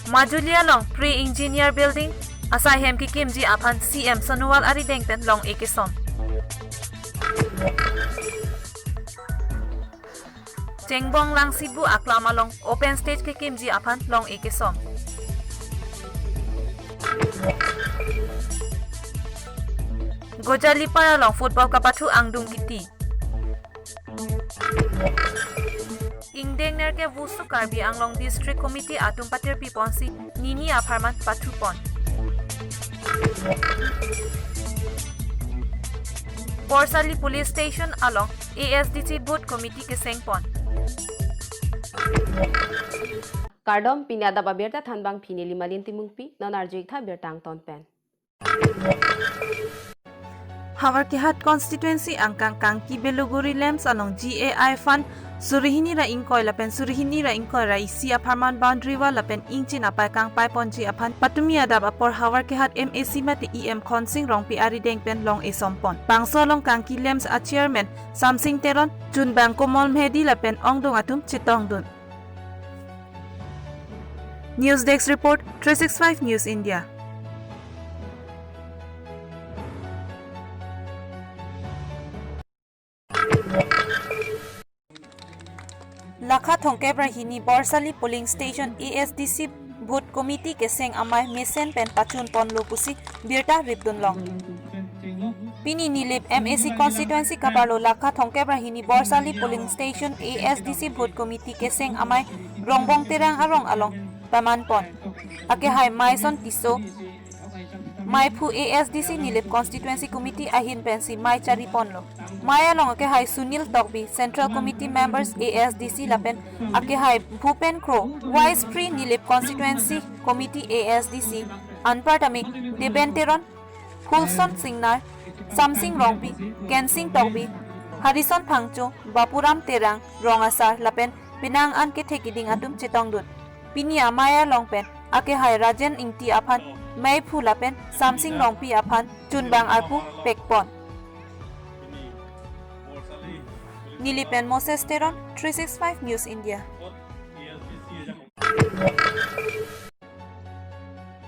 Majulia long pre-engineer building asai hem ki kimji aphan CM Sanuwal ari dengpen long ekesom. Chengbong lang Sibu aklam along open stage ki kimji aphan long ekesom. Gojali para long football ka pathu angdung kiti. Ingdeng nerke wushu Karbi Anglong District Committee atum patir piponsi Nini apharman pathu pon. Borsali Police Station along ASDC Board Committee ke sengpon. Kardom Pini Adap Abirta thanbang Pini limalin timungpi nonarjik tha Birtang tonpen. Hawar Kehat constituency angkang kangki beluguri lems along GAI fund surihini ra ingkoi lapen surihini ra ingkoi ra isi apharman boundary wa lapen ingchin apai kang pai ponji aphan patumi adap apor Hawar Kehat MAC mate EM khonsing rong pi ari dengpen long esompon bangso long kangki lems a chairman samsing teron jun bang komol mhedi lapen ongdong atum chitongdun. News Desk Report 365 News India. Lakha thongke brahini Borsali Polling Station ASDC Vote Committee ke seng amai mesen pen pachun pon lopusi Birta ripdun long. Pini Nilip MAC constituency kabarlo Lakha thongke brahini Borsali Polling Station ASDC Vote Committee ke seng amai rongbong terang arong along paman pon. Ake hai maison tiso Maipu ASDC Nilip Constituency Committee ahin pensi mai chari ponlo. Maya long ake hai Sunil Tokbi Central Committee members ASDC lapen ake hai Bhupen Crow Vice Pre Nilip Constituency Committee ASDC Anpratamik Debenteron Fulson Singnar Samsing Rongpi Kensing Tokbi Harrison Phangcho Bapuram Terang Rongasar lapen pinang an ke thekiding atum chitongdut. Pinia Maya longpen ake hai Rajan Ingti aphan May Phulapen Samsing Rongpi aphan Chunbang Arpu Pekpon. Nilipen Moses Teron 365 News India.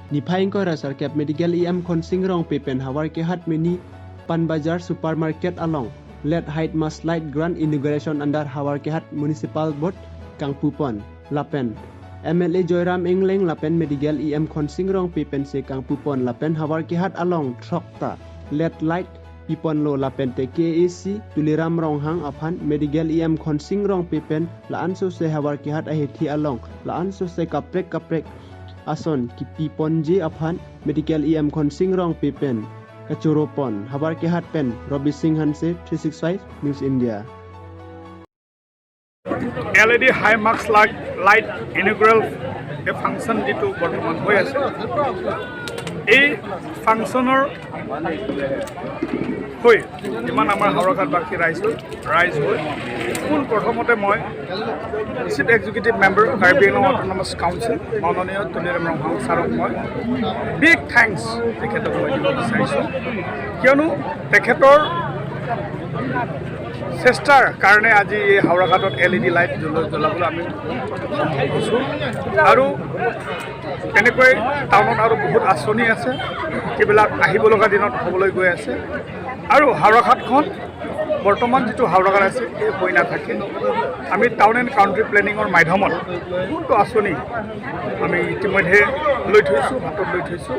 Nipaing ko rasar kep medical EM khonsing rong pepen Hawar Kehat mini Panbajar supermarket along let height must light grand inauguration under Hawar Kehat Municipal Board Kangpupon lapen MLA Joyram Engleng lapen medical EM khonsing rong pepen se Kangpupon lapen Hawar Kehat along Trokta let light Pipon lo lapen te KAC tuliram rong hang aphan medical EM khonsing rong pepen laan so se Hawar Kehat ahethi along laan so se kaprek ason ki piponji aphan medical EM khonsing rong pepen kachuropon Hawar Kehat pen Robi Singh Hanse 365 News India. LED high marks light inaugural a function jitu bortoman hoi ase ei functioner hoi iman amar Hawar Baki rise hoi kun prothomote moi chief executive member Karbi Anglong Autonomous Council Manoniya Tuliram Ronghang sarok moi big thanks tekhetok moi dibo bisaiso kionu tekhetor চেষ্টাৰ কাৰণে আজি এই হাওৰাঘাটত LED light জ্বলাবলৈ আমি সম্ভৱ আৰু তেনেকৈ টাউনত আৰু বহুত আঁচনি আছে এইবিলাক আহিব লগা দিনত হ'বলৈ গৈ আছে আৰু হাওৰাঘাটখন বৰ্তমান যিটো হাওৰাঘাট আছে এই হৈ নাথাকে আমি টাউন এণ্ড কাউণ্ট্ৰি প্লেনিঙৰ মাধ্যমত বহুতো আঁচনি আমি ইতিমধ্যে লৈ থৈছোঁ হাতত লৈ থৈছোঁ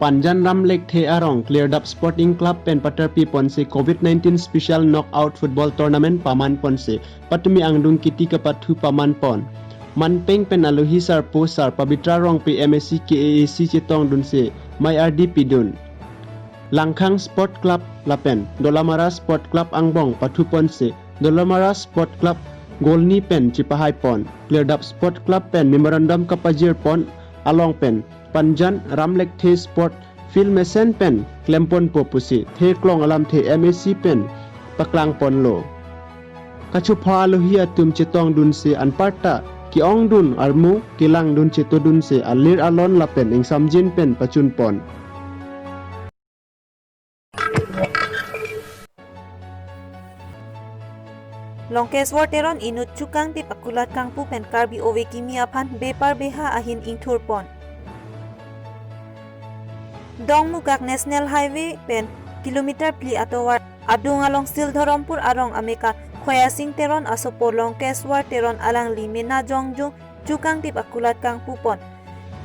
Panjan Ramlek The Arong cleared up Sporting Club pen patar pi ponse COVID-19 special knockout football tournament paman ponse patumi angdung kiti ke pathu paman pon manpeng pen alohi sar po sar pabitra rong pi MSC KAC chitong dunse mai RDP dun Langkhang Sport Club lapen Dolamara Sport Club angbong pathu ponse Dolamara Sport Club Golni pen Chipahai pon cleared up Sport Club pen memorandum kapajir pon along pen Panjan Ramlek The Sport Film Mesen pen Klempon Popusi The Klong alamthe MAC pen Paklang Ponlo Kachupha alohia tum chitong dunse anparta ki ong dun armu kilang dun chito dunse alir alon lapen ing samjin pen pachun pon Longkeswar teron inut cukang tip akulat kangpu pen Karbi owe kimi aphan bepar beha ahin ingthur pon. Dongmukak National Highway pen kilometer pli atowar adung along Sildharampur arong Ameka khoyasing teron asopo Longkeswar teron alangli mena jongjung cukang tip akulat kangpu pon.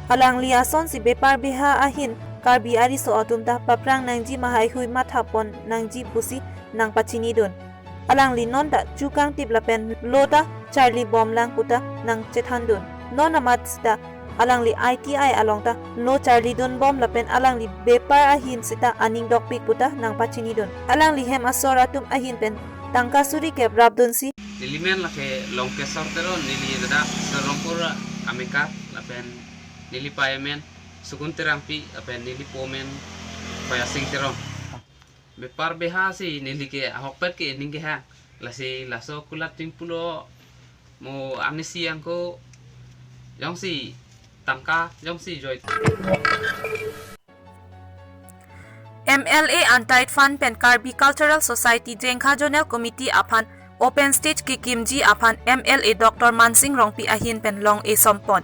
Alangli ason si bepar beha ahin Karbi ari so atumta paprang nangji mahay hui mathapon nangji pusi nang pachinidon. Alang linon da cukang tip lapen loda Charlie bom lang puta nang chethandun. Non amat sita alang li ITI along ta lo Charlie don bom lapen alang li bepar ahin sita aning dokpik puta nang pachinidon. Alang li hem asoratum ahin pen tangka suri ke brabdun si. Nilimen lake Longkeswar teron nili dada Sildharampur Ameka lapen nili payemen sukunterangpi apen nili pomen payasing teron. Bepar beha si nili ke hokpet ke ning ke ha lasi laso kulat timpulo mo amnesi angko yang si tangka yang si joy MLA Antait Fund pen Karbi Cultural Society Jengkha Zonal Committee aphan Open Stage Kikimji aphan MLA Dr. Mansing Rongpi ahin pen long e sompon.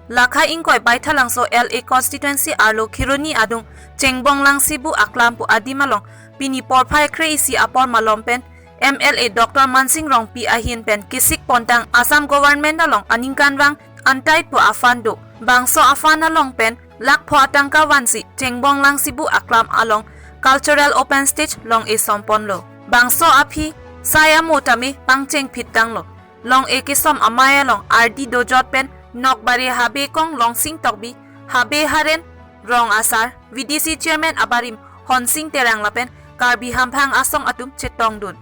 Lakha ingkoy baithalang so LA constituency arlo khironi adung chengbong lang sibu aklam pu adimalong pini porphai kreisi apor malom pen MLA Dr. Mansing Rongpi ahin pen kisik pontang Assam government along aningkanwang antait pu afando bangso afan along pen lak pho atangka wansi chengbong lang sibu aklam along cultural open stage long e sompon lo bangso aphi saya motami pangcheng phitang lo long e kisom amaya long RD dojot pen Nokbari habe kong longsing tokbi habe haren rong asar VDC chairman abarim honsing terang lapen Karbi hamphang asong atum chetong dun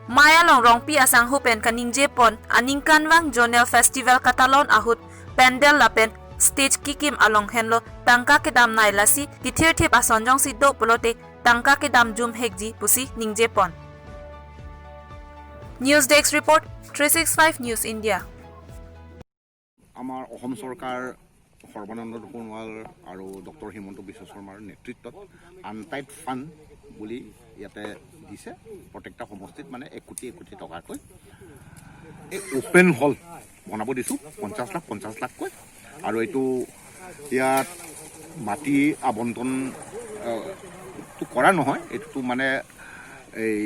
maya long rongpi asang hupen kaning jepon aningkanwang jonel festival katalon ahut pendel lapen stage kikim along henlo tangka kedam nailasi kithir thip asonjong si do polote tangka kedam jum hekji pusi ning jepon. News Desk Report 365 News India. আমাৰ অসম চৰকাৰ সৰ্বানন্দ সোণোৱাল আৰু doctor Himanta Biswa শৰ্মাৰ নেতৃত্বত untied fund বুলি ইয়াতে দিছে প্ৰত্যেকটা সমষ্টিত মানে 1 কোটি টকাকৈ এই ওপেন হল বনাব দিছোঁ 50 লাখকৈ আৰু এইটো ইয়াত মাটি আবণ্টন কৰা নহয় এইটো মানে এই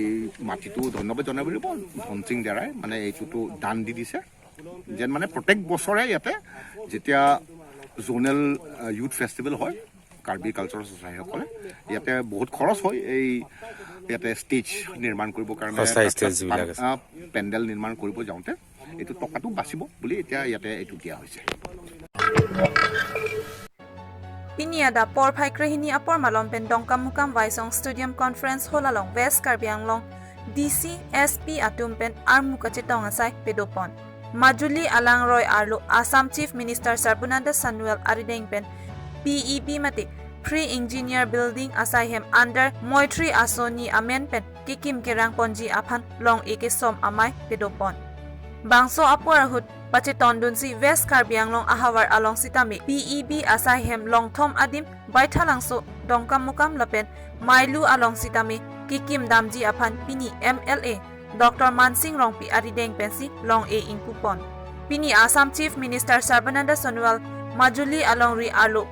মাটিটো ধন্যবাদ জনাব লাগিব ধনসিং দ্বাৰাই মানে এইটোতো দান দি দিছে যেন মানে প্ৰত্যেক বছৰে ইয়াতে যেতিয়া জোনেল ইউথ ফেষ্টিভেল হয় কাৰ্বি কালচাৰেল ছ'চাইটিসকলে ইয়াতে বহুত খৰচ হয় এই ইয়াতে ষ্টেজ নিৰ্মাণ কৰিবৰ কাৰণে পেণ্ডেল নিৰ্মাণ কৰিব যাওঁতে এইটো টকাটো বাচিব বুলি এতিয়া ইয়াতে এইটো দিয়া হৈছে Pini Adap Abirta apor malom pen dongkam mukam Waisong Stadium Conference Hall along West Karbi Anglong DC SP atum pen armuka chetong asai pedopon. Majuli alang roy arlo Assam Chief Minister Sarbunanda Sanuel Arideng pen PEB mate Pre-Engineer Building asaihem under Moitri Asoni Amen pen kikim kerang ponji aphan long eke som amai pedopon. Bangso apor hut pacheton dunsi West Karbi Anglong ahawar along sitame PEB asaihem long thom adim baithalang so dongkam mukam lapen mailu along sitame kikim damji aphan Pini MLA Dr. Mansing Rongpi Arideng pensi long e ingpupon. Pini Assam Chief Minister Sarbunanda Sonowaal Majuli along ri arlo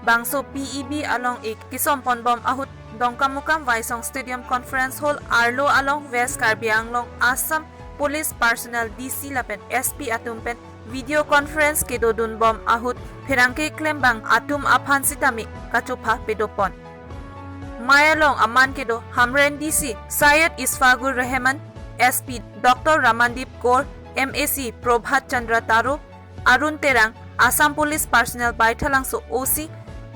bangso PEB along e kisom ponbom ahut dongkamukam Waisong Stadium Conference Hall arlo along West Karbi Anglong Assam Police Personnel DC lapen SP atumpen video conference ke dodun bom ahut phirangke klembang atum aphan sitami kachupha pedopon. Mayalong aman kedo Hamren DC Syed Isfagur Rahman SP Dr. Ramandip Kaur MAC Prabhat Chandra Taro Arun Terang Assam Police Personnel baithalang so OC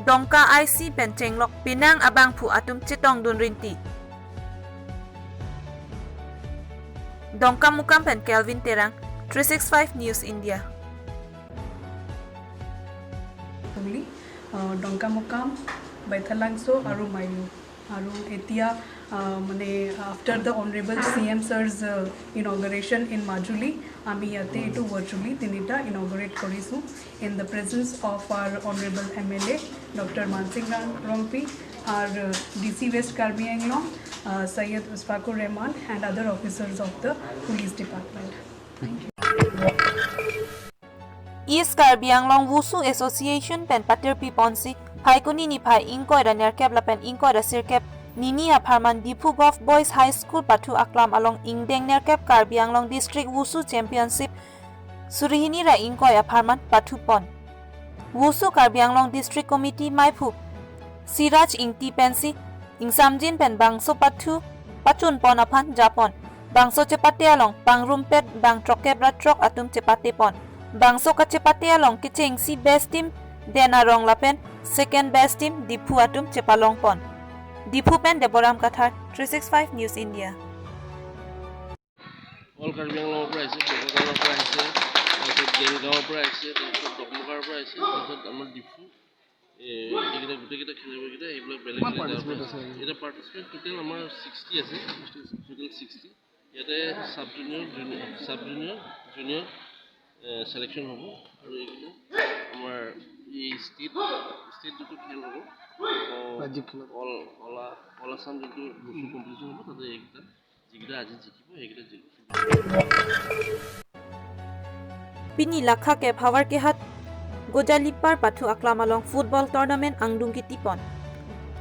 Dongka IC Penchenglok Pinang Abang Phu Atum Chitong Dun Rinti Dongka Mukam Pen Kelvin Terang 365 News India. Dongka Mukam Baithalangso Aru Mayu Aru Etia Mane after the Honorable CM Sir's inauguration in Majuli, Ami Yate to virtually Tinita inaugurate Korisu in the presence of our Honorable MLA Dr. Mansing Rongpi our DC West Karbi Anglong, Syed Usfakur Rahman, and other officers of the police department. Thank you. East Karbi Anglong Wushu Association pen paterpi ponsi phai ko Nini phai ingkoi ra nerkep lapen ingkoi ra sirkep Nini apharman Dipu Govt Boys High School pathu aklam along ingdeng nerkep Karbi Anglong District Wushu Championship surihini ra ingkoi apharman pathu pon Wushu Karbi Anglong District Committee maipu Siraj ingti pensi ingsamjin pen bangso pathu pachun pon aphan japon bangso cepate along pangrumpet bang trokep ra trok atum cepate pon bangso kacepate along kicheng si best team dena rong lapen second best team Dipu atum cepalong pon Dipu pen Deboram Kathar 365 News India All Karbi Anglong price Deboram price Gengaon price Dokmokar price amar Dipu এগিটা গুটেকিটা খেলিব গিটা এইবিলাক বেলেগ এটা participate total আমাৰ 60 আছে total 60 ইয়াতে sub junior junior selection হ'ব আৰু এইগিটা আমাৰ এই ষ্টেট যেটো খেল হ'ব অল আসাম যেটো বস্তু কম্পিটিশন হ'ব তাতে এইগিটা যিগিটা আজি জিকিব এইগিটা জিকিব Pini lakha ke power ke hat Gojalipar pathu aklam along football tournament angdung kitipon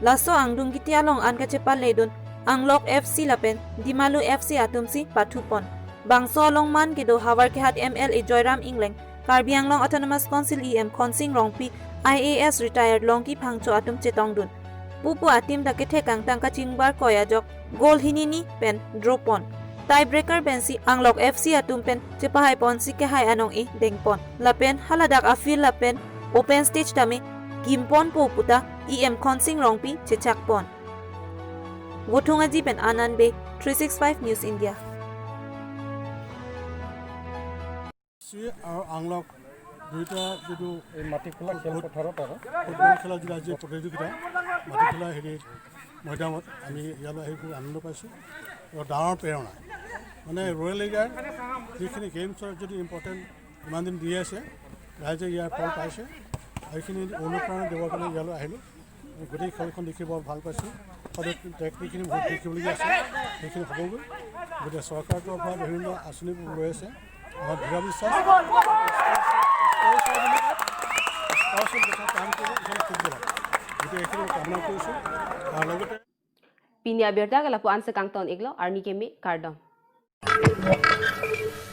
Laso angdung kiti along ankachepa ledon Anglok FC lapen Dimalu FC atumsi pathu pon Bangso along man kido hawar ke hat MLA Joyram Ingleng Karbi Anglong Autonomous Council EM Khonsing Rongpi IAS retired longki phangcho atum chetongdun Pupu atim dakethe kangtang ka chingbar koyajok goal hinini pen dropon Tiebreaker bensi Anglok FC atum pen chepahai pon sikehai anong e dengpon lapen haladak afil lapen open stage tami gimpon po puta EM Khonsing Rongpi chechakpon Wothungaji pen Ananbe 365 News India আৰু আংলক দুইটা যেটো মাটি খেলা খেলপথাৰত football খেলা যি ৰাজ্যিক প্ৰতিযোগিতা মাটি খেলা ময়দানত আমি ইয়ালৈ আহি খুব আনন্দ পাইছোঁ আৰু ডাঙৰ প্ৰেৰণা মানে ৰয়েল লিগাৰ যিখিনি গেমছৰ যদি ইম্পৰ্টেণ্ট ইমান দিন দি আছে ৰাইজে ইয়াৰ ফল পাইছে এইখিনি অনুপ্ৰেৰণা দিবৰ কাৰণে ইয়ালৈ আহিলোঁ গোটেই খেলখন দেখি বৰ ভাল পাইছোঁ সদায় টেকনিকখিনি বহুত দেখিবলগীয়া আছে সেইখিনি হ'বগৈ গতিকে চৰকাৰৰ তৰফৰ পৰা বিভিন্ন আঁচনিবোৰ লৈ আছে আমাৰ দৃঢ় বিশ্বাস কাম কৰিব ফুটবল গতিকে এইখিনি কামনা কৰিছোঁ আৰু লগতে Pini Abirta kalapu ansa kangton iglo arni kemi kardom